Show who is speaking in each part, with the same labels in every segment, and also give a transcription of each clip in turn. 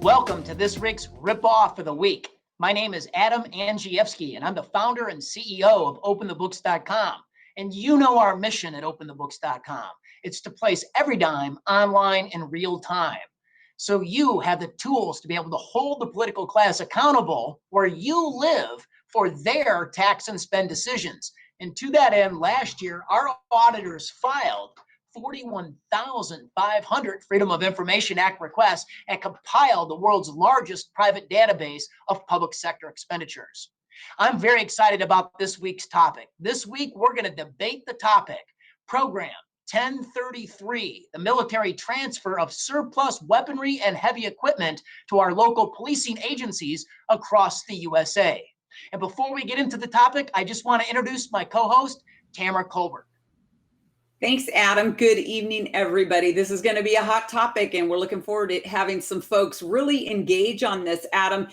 Speaker 1: Welcome to this week's Rip Off of the Week. My name is Adam Andrzejewski, and I'm the founder and CEO of OpenTheBooks.com. And you know our mission at OpenTheBooks.com. It's to place every dime online in real time. So you have the tools to be able to hold the political class accountable where you live for their tax and spend decisions. And to that end, last year, our auditors filed 41,500 Freedom of Information Act requests and compiled the world's largest private database of public sector expenditures. I'm very excited about this week's topic. This week, we're going to debate the topic, Program 1033, the military transfer of surplus weaponry and heavy equipment to our local policing agencies across the USA. And before we get into the topic, I just want to introduce my co-host, Tamara Colbert.
Speaker 2: Thanks, Adam. Good evening, everybody. This is going to be a hot topic, and we're looking forward to having some folks really engage on this, Adam.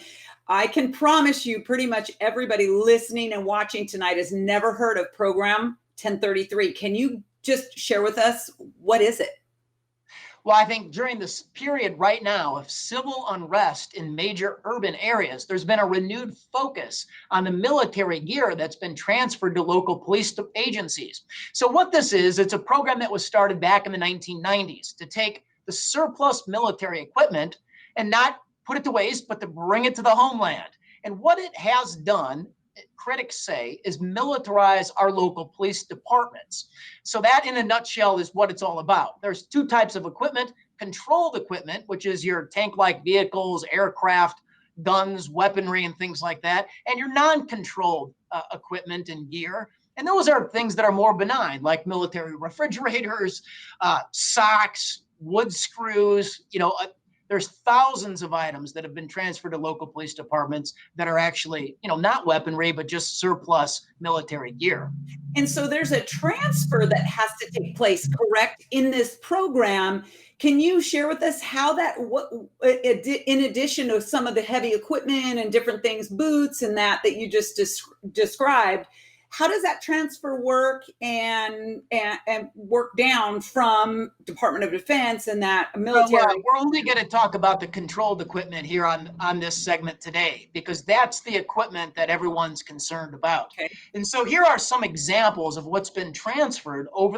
Speaker 2: I can promise you pretty much everybody listening and watching tonight has never heard of Program 1033. Can you just share with us, what is it?
Speaker 1: Well, I think during this period right now of civil unrest in major urban areas, there's been a renewed focus on the military gear that's been transferred to local police agencies. So what this is, it's a program that was started back in the 1990s to take the surplus military equipment and not put it to waste, but to bring it to the homeland. And what it has done, critics say, is militarize our local police departments. So that in a nutshell is what it's all about. There's two types of equipment: controlled equipment, which is your tank-like vehicles, aircraft, guns, weaponry, and things like that, and your non-controlled equipment and gear. And those are things that are more benign, like military refrigerators, socks, wood screws, there's thousands of items that have been transferred to local police departments that are actually, not weaponry, but just surplus military gear.
Speaker 2: And so there's a transfer that has to take place, correct, in this program. Can you share with us how that, in addition to some of the heavy equipment and different things, boots and that you just described, how does that transfer work and work down from Department of Defense and that military?
Speaker 1: Well, we're only going to talk about the controlled equipment here on this segment today, because that's the equipment that everyone's concerned about.
Speaker 2: Okay.
Speaker 1: And so here are some examples of what's been transferred over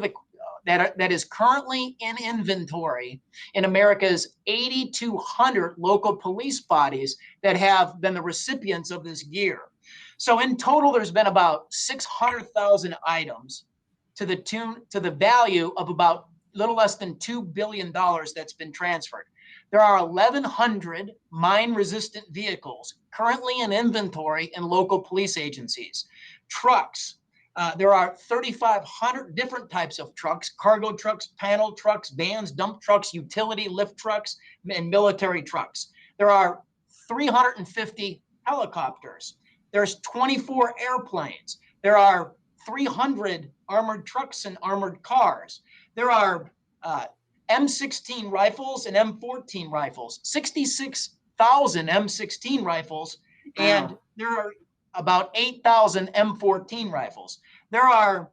Speaker 1: that is currently in inventory in America's 8,200 local police bodies that have been the recipients of this gear. So in total, there's been about 600,000 items to the value of about little less than $2 billion that's been transferred. There are 1,100 mine-resistant vehicles currently in inventory in local police agencies. Trucks. There are 3,500 different types of trucks: cargo trucks, panel trucks, vans, dump trucks, utility lift trucks, and military trucks. There are 350 helicopters. There's 24 airplanes. There are 300 armored trucks and armored cars. There are M16 rifles and M14 rifles, 66,000 M16 rifles, and there are about 8,000 M14 rifles. There are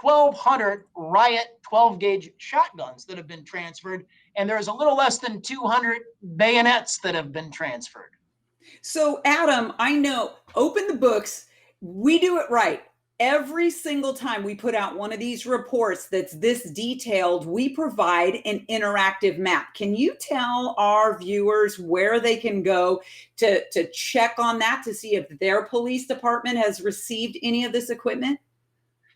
Speaker 1: 1,200 Riot 12-gauge shotguns that have been transferred, and there's a little less than 200 bayonets that have been transferred.
Speaker 2: So, Adam, I know, Open the Books, we do it right. Every single time we put out one of these reports that's this detailed, we provide an interactive map. Can you tell our viewers where they can go to check on that, to see if their police department has received any of this equipment?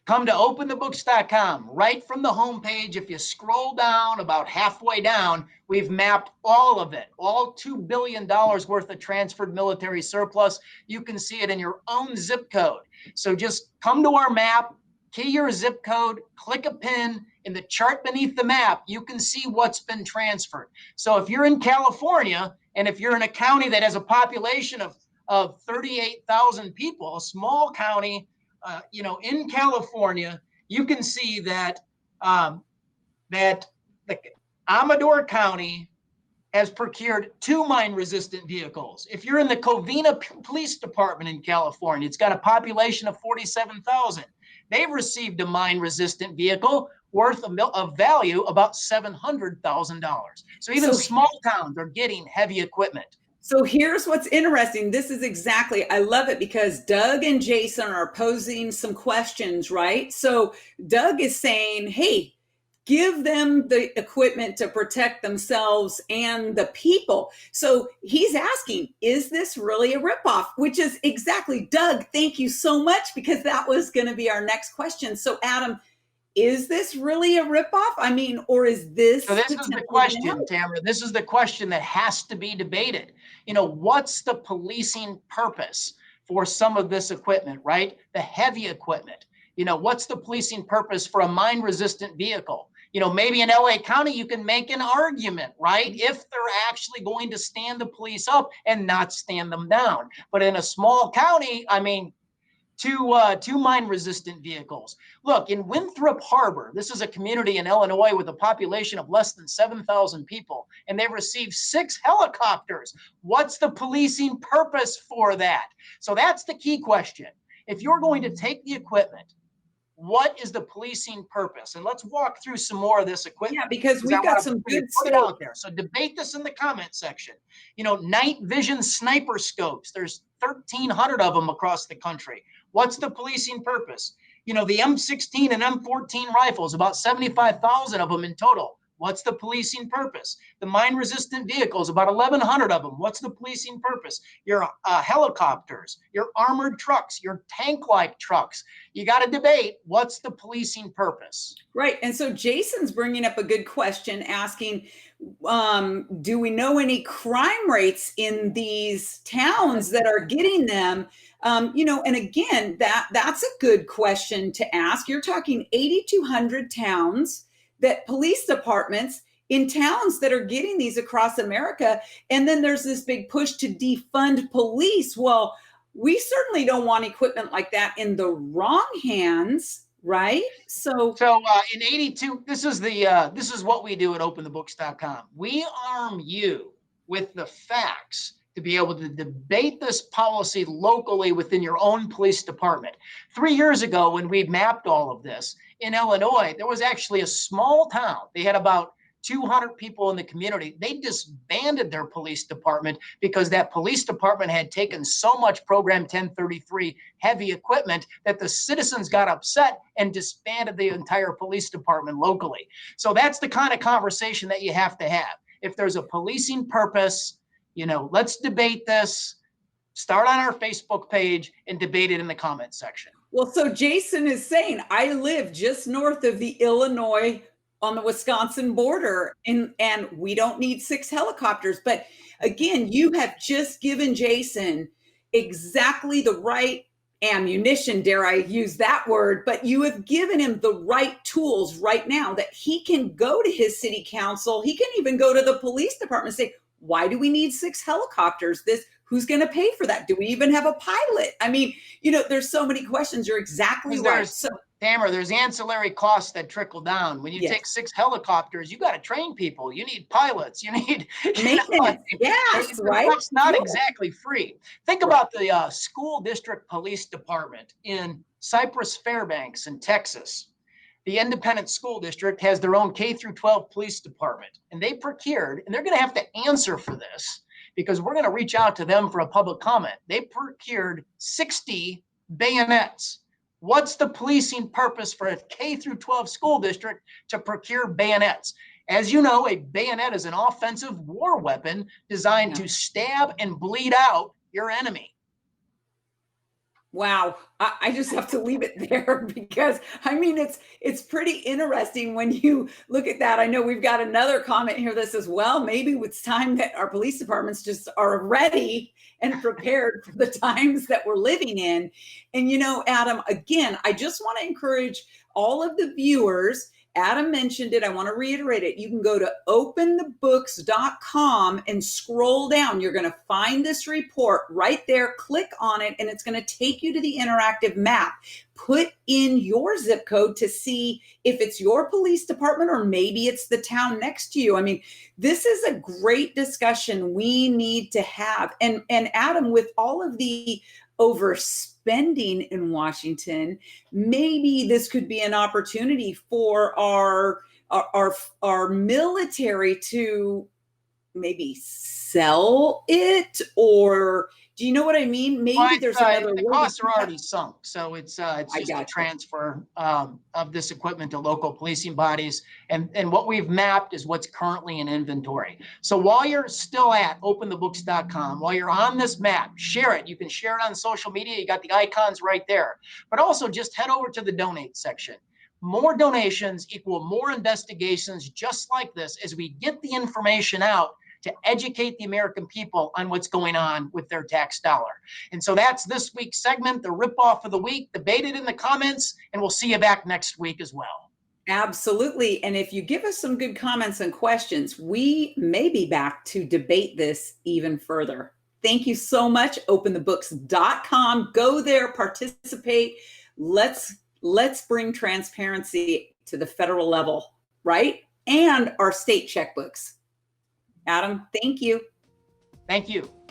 Speaker 1: Come to OpenTheBooks.com. Right from the homepage, if you scroll down about halfway down, we've mapped all of it, all $2 billion worth of transferred military surplus. You can see it in your own zip code. So just come to our map, key your zip code, click a pin. In the chart beneath the map, you can see what's been transferred. So if you're in California, and if you're in a county that has a population of 38,000 people, a small county, in California, you can see that that the Amador County has procured 2 mine-resistant vehicles. If you're in the Covina Police Department in California, it's got a population of 47,000. They've received a mine-resistant vehicle. worth of value about $700,000. So even
Speaker 2: So
Speaker 1: small towns are getting heavy equipment.
Speaker 2: So here's what's interesting. This is exactly, I love it because Doug and Jason are posing some questions, right? So Doug is saying, hey, give them the equipment to protect themselves and the people. So he's asking, is this really a ripoff? Which is exactly, Doug, thank you so much, because that was going to be our next question. So Adam, is this really a ripoff? I mean, or is this?
Speaker 1: So this is the question, Tamara. This is the question that has to be debated. What's the policing purpose for some of this equipment, right? The heavy equipment. What's the policing purpose for a mine-resistant vehicle? Maybe in LA County, you can make an argument, right? If they're actually going to stand the police up and not stand them down. But in a small county, I mean, two mine-resistant vehicles. Look, in Winthrop Harbor, this is a community in Illinois with a population of less than 7,000 people, and they received 6 helicopters. What's the policing purpose for that? So that's the key question. If you're going to take the equipment, what is the policing purpose? And let's walk through some more of this equipment.
Speaker 2: Yeah, because we've got some good
Speaker 1: stuff out there. So debate this in the comment section. Night vision sniper scopes. There's 1,300 of them across the country. What's the policing purpose? The M16 and M14 rifles, about 75,000 of them in total. What's the policing purpose? The mine-resistant vehicles, about 1,100 of them. What's the policing purpose? Your helicopters, your armored trucks, your tank-like trucks. You got to debate what's the policing purpose.
Speaker 2: Right. And so Jason's bringing up a good question, asking, do we know any crime rates in these towns that are getting them? And again, that's a good question to ask. You're talking 8,200 towns, that police departments in towns that are getting these across America. And then there's this big push to defund police. Well, we certainly don't want equipment like that in the wrong hands, right? So
Speaker 1: in 82, this is what we do at openthebooks.com. We arm you with the facts to be able to debate this policy locally within your own police department. 3 years ago, when we mapped all of this in Illinois, there was actually a small town. They had about 200 people in the community. They disbanded their police department because that police department had taken so much Program 1033 heavy equipment that the citizens got upset and disbanded the entire police department locally. So that's the kind of conversation that you have to have. If there's a policing purpose, let's debate this. Start on our Facebook page and debate it in the comment section.
Speaker 2: Well, so Jason is saying, I live just north of the Illinois on the Wisconsin border, and we don't need 6 helicopters. But again, you have just given Jason exactly the right ammunition, dare I use that word, but you have given him the right tools right now that he can go to his city council. He can even go to the police department and say, why do we need 6 helicopters? Who's going to pay for that? Do we even have a pilot? I mean, there's so many questions. You're exactly right. So,
Speaker 1: Tamara, there's ancillary costs that trickle down. When you take 6 helicopters, you got to train people. You need pilots. You need
Speaker 2: maintenance. Yes, right.
Speaker 1: It's not exactly free. Think about the school district police department in Cypress Fairbanks in Texas. The independent school district has their own K through 12 police department, and they procured, and they're going to have to answer for this because we're going to reach out to them for a public comment. They procured 60 bayonets. What's the policing purpose for a K through 12 school district to procure bayonets? As you know, a bayonet is an offensive war weapon designed to stab and bleed out your enemy.
Speaker 2: Wow. I just have to leave it there because it's pretty interesting when you look at that. I know we've got another comment here that says, well, maybe it's time that our police departments just are ready and prepared for the times that we're living in. And, Adam, again, I just want to encourage all of the viewers. Adam mentioned it. I want to reiterate it. You can go to openthebooks.com and scroll down. You're going to find this report right there. Click on it, and it's going to take you to the interactive map. Put in your zip code to see if it's your police department or maybe it's the town next to you. I mean, this is a great discussion we need to have. And Adam, with all of the overspending in Washington, maybe this could be an opportunity for our military to maybe sell it, or do you know what I mean? Maybe
Speaker 1: Well,
Speaker 2: there's another
Speaker 1: the
Speaker 2: way.
Speaker 1: costs are already sunk, so it's
Speaker 2: I
Speaker 1: just a
Speaker 2: got you.
Speaker 1: transfer of this equipment to local policing bodies. And what we've mapped is what's currently in inventory. So while you're still at openthebooks.com, while you're on this map, share it. You can share it on social media. You got the icons right there. But also just head over to the donate section. More donations equal more investigations just like this as we get the information out to educate the American people on what's going on with their tax dollar. And so that's this week's segment, the ripoff of the week. Debate it in the comments, and we'll see you back next week as well.
Speaker 2: Absolutely. And if you give us some good comments and questions, we may be back to debate this even further. Thank you so much. Openthebooks.com. Go there, participate. Let's bring transparency to the federal level, right? And our state checkbooks. Adam, thank you.
Speaker 1: Thank you.